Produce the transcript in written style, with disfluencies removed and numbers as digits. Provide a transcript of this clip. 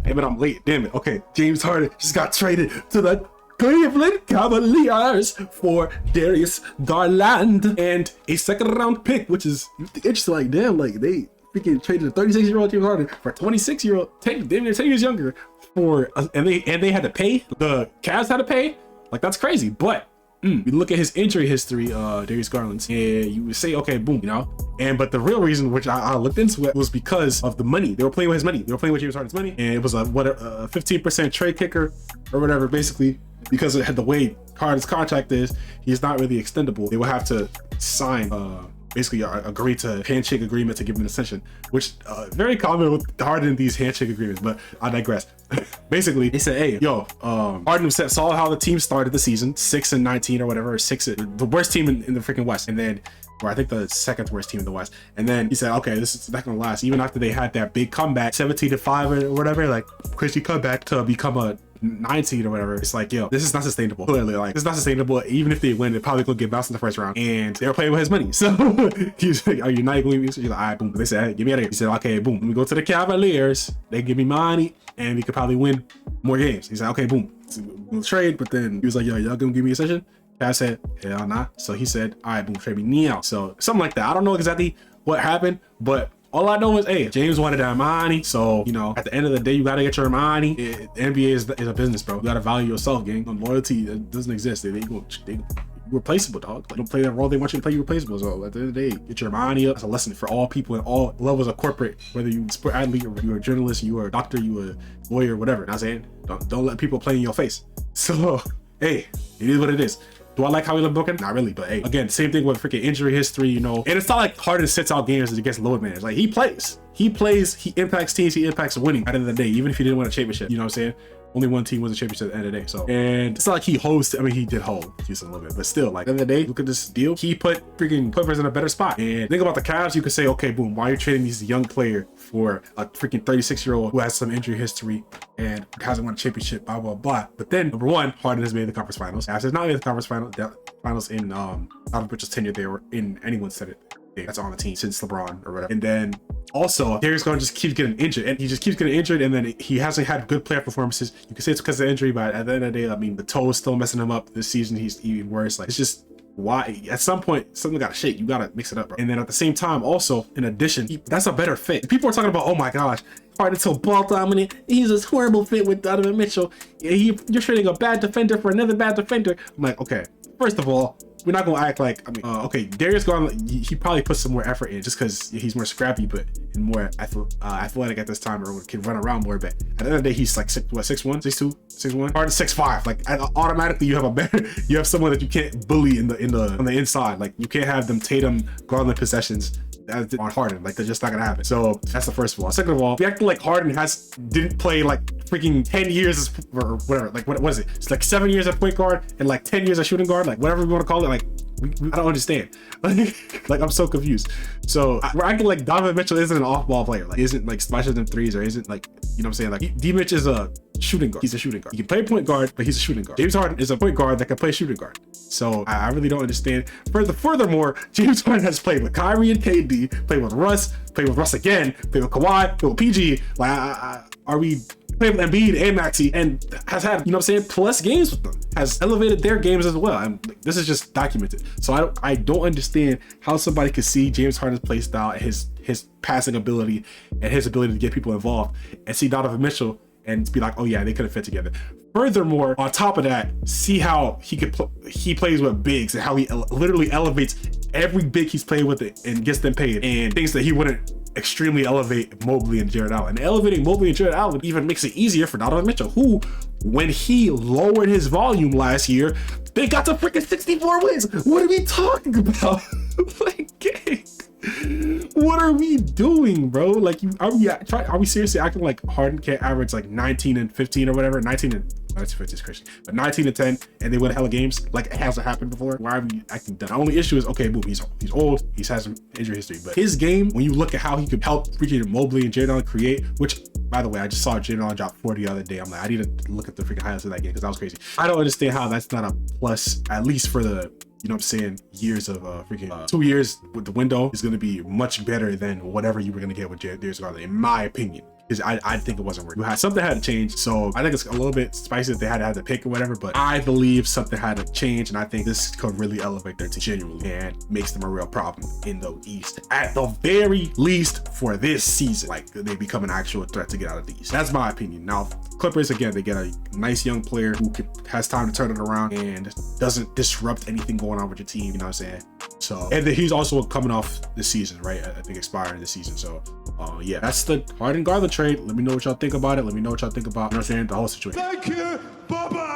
Damn it, I'm late. Damn it. Okay, James Harden just got traded to the Cleveland Cavaliers for Darius Garland and a second-round pick, which is interesting. Like, damn, like they freaking traded a 36-year-old James Harden for a 26-year-old, damn near 10 years younger, for and they had to pay. The Cavs had to pay. Like, that's crazy. But you look at his injury history, Darius Garland's, and you would say, okay, boom, you know. But the real reason, which I looked into it, was because of the money. They were playing with his money. They were playing with James Harden's money, and it was a 15% trade kicker or whatever, basically. Because it had the way Harden's contract is, he's not really extendable. They will have to sign, basically agree to handshake agreement to give him an extension, which very common with Harden, these handshake agreements, but I digress. Basically, they said, hey, yo, Harden saw how the team started the season, 6-19 or whatever, or the worst team in the freaking West, and then, or I think the second worst team in the West. And then he said, okay, this is not gonna last. Even after they had that big comeback, 17-5 or whatever, like crazy comeback to become a 19 or whatever. It's like, yo, this is not sustainable. Clearly, like, this is not sustainable. Even if they win, they're probably gonna get bounced in the first round. And they were playing with his money. So he's like, are you not going to be? He's like, all right, boom. They said, hey, get me out of here. He said, okay, boom. Let me go to the Cavaliers. They give me money and we could probably win more games. He said, okay, boom. We'll trade. But then he was like, yo, y'all gonna give me a session? Cavs said, hell nah. So he said, all right, boom, trade me now. So something like that. I don't know exactly what happened, but all I know is, hey, James wanted that money. So, you know, at the end of the day, you got to get your money. The NBA is a business, bro. You got to value yourself, gang. Loyalty doesn't exist. They replaceable, dog. Like, don't play that role. They want you to play replaceable. So at the end of the day, get your money up. That's a lesson for all people in all levels of corporate, whether you sport athlete or you're a journalist, you are a doctor, you are a lawyer, whatever. Not saying, don't let people play in your face. So, hey, it is what it is. Do I like how he looked broken? Not really, but hey, again, same thing with freaking injury history, you know. And it's not like Harden sits out games against lower managers. Like, he plays, he impacts teams, he impacts winning at the end of the day, even if he didn't win a championship, you know what I'm saying? Only one team wins a championship at the end of the day. So, and it's not like he hosted, I mean, he did hold Houston a little bit, but still, like, at the end of the day, look at this deal. He put freaking Clippers in a better spot. And think about the Cavs, you could say, okay, boom, why are you trading this young player for a freaking 36-year-old who has some injury history and hasn't won a championship, blah, blah, blah. But then, number one, Harden has made the conference finals. Cavs has not made the conference finals in Donovan Mitchell's tenure. They were in anyone's tenure that's on the team since LeBron or whatever. And then also, Darius Garland just keeps getting injured, and he just keeps getting injured, and then he hasn't had good player performances. You can say it's because of injury, but at the end of the day, I mean, the toe is still messing him up. This season, he's even worse. Like, it's just, why? At some point, something gotta shake. You gotta mix it up, bro. And then at the same time, also, in addition, that's a better fit. People are talking about, oh my gosh, Harden's so ball dominant. He's a horrible fit with Donovan Mitchell. You're trading a bad defender for another bad defender. I'm like, okay, first of all, we're not gonna act like, I mean, okay, Darius Garland, he probably put some more effort in just because he's more scrappy, but and more athletic at this time, or can run around more. But at the end of the day, he's like 6'1", 6'2", 6'1", Harden 6'5". Like, automatically, you have someone that you can't bully on the inside. Like, you can't have them Tatum Garland possessions on Harden. Like, they're just not gonna happen. So that's the first of all. Second of all, we acting like Harden didn't play like freaking 10 years or whatever. Like, what was it? It's like 7 years at point guard and like 10 years at shooting guard. Like, whatever we want to call it. Like, I don't understand. Like, I'm so confused. So we're acting like Donovan Mitchell isn't an off-ball player. Like, isn't like smashing them threes, or isn't like, you know what I'm saying? Like, D-Mitch is a shooting guard. He's a shooting guard. He can play point guard, but he's a shooting guard. James Harden is a point guard that can play shooting guard. So I really don't understand. Furthermore, James Harden has played with Kyrie and KD, played with Russ, played with Russ again, played with Kawhi, played with PG. Like, are we playing with Embiid and Maxey, and has had, you know what I'm saying, plus games with them, has elevated their games as well. And this is just documented. So I don't understand how somebody could see James Harden's play style and his passing ability and his ability to get people involved, and see Donovan Mitchell and be like, oh yeah, they could have fit together. Furthermore, on top of that, see how he plays with bigs and how he literally elevates every big he's played with it and gets them paid, and things that he wouldn't extremely elevate Mobley and Jared Allen. And elevating Mobley and Jared Allen even makes it easier for Donovan Mitchell, who, when he lowered his volume last year, they got to freaking 64 wins. What are we talking about? Like, gang, what are we doing, bro? Like, are we seriously acting like Harden can't average like 19 and 15 or whatever? 19 and that's 50 is Christian, but 19 and 10, and they win hella games. Like, it hasn't happened before. Why are we acting dumb? The only issue is, okay, boom, he's old, he's had some injury history, but his game, when you look at how he could help freaking Mobley and Jared Allen create, which, by the way, I just saw Jared Allen drop 40 the other day. I'm like, I need to look at the freaking highlights of that game because that was crazy. I don't understand how that's not a plus, at least for the, you know what I'm saying, years of freaking 2 years with the window is going to be much better than whatever you were going to get with Darius Garland, in my opinion. because I think it wasn't working. Something had to change. So I think it's a little bit spicy that they had to have the pick or whatever, but I believe something had to change, and I think this could really elevate their team genuinely and makes them a real problem in the East, at the very least for this season. Like, they become an actual threat to get out of the East. That's my opinion. Now, Clippers, again, they get a nice young player who has time to turn it around and doesn't disrupt anything going on with your team, you know what I'm saying? So, and then he's also coming off the season, right? I think expiring this season. So yeah, that's the Harden Garland trade. Let me know what y'all think about it. Let me know what y'all think about, you know what I'm saying, the whole situation. Thank you. Bye-bye.